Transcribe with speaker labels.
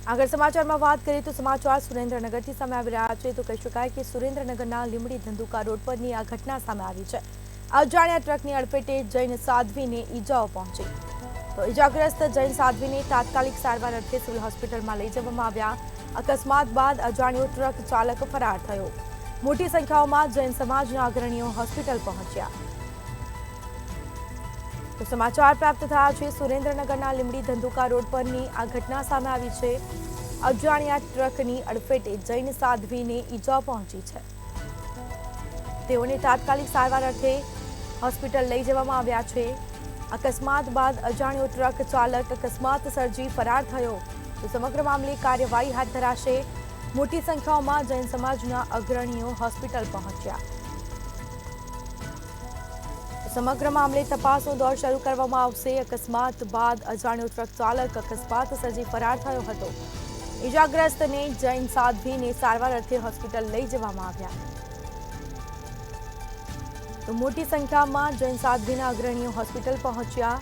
Speaker 1: આગળ સમાચારમાં વાત કરીએ તો સમાચાર સુરેન્દ્રનગરથી સામે આવી રહ્યા છે તો કહી શકાય કે સુરેન્દ્રનગરના લીંબડી ધંધુકા રોડ પરની આ ઘટના સામે આવી છે। અજાણ્યા ટ્રકની અડફેટે જૈન સાધ્વીને ઈજાઓ પહોંચી તો ઈજાગ્રસ્ત જૈન સાધ્વીને તાત્કાલિક સારવાર અર્થે સિવિલ હોસ્પિટલમાં લઈ જવામાં આવ્યા। અકસ્માત બાદ અજાણ્યો ટ્રક ચાલક ફરાર થયો। મોટી સંખ્યામાં જૈન સમાજના અગ્રણીઓ હોસ્પિટલ પહોંચ્યા। તો સમાચાર પ્રાપ્ત થયા છે સુરેન્દ્રનગરના લીંબડી ધંધુકા રોડ પરની આ ઘટના સામે આવી છે। અજાણ્યા ટ્રકની અડફેટે જૈન સાધ્વીને ઈજા પહોંચી છે। તેઓને તાત્કાલિક સારવાર અર્થે હોસ્પિટલ લઈ જવામાં આવ્યા છે। અકસ્માત બાદ અજાણ્યો ટ્રક ચાલક અકસ્માત સર્જી ફરાર થયો તો સમગ્ર મામલે કાર્યવાહી હાથ ધરાશે। મોટી સંખ્યામાં જૈન સમાજના અગ્રણીઓ હોસ્પિટલ પહોંચ્યા। સમગ્ર મામલે તપાસનો દોર શરૂ કરવામાં આવશે। અકસ્માત બાદ અજાણ્યો ટ્રક ચાલક અકસ્માત સર્જી ફરાર થયો હતો। ઈજાગ્રસ્તને જૈન સાધ્વીને સારવાર અર્થે હોસ્પિટલ લઈ જવામાં આવ્યા। તો મોટી સંખ્યામાં જૈન સાધ્વીના અગ્રણીઓ હોસ્પિટલ પહોંચ્યા।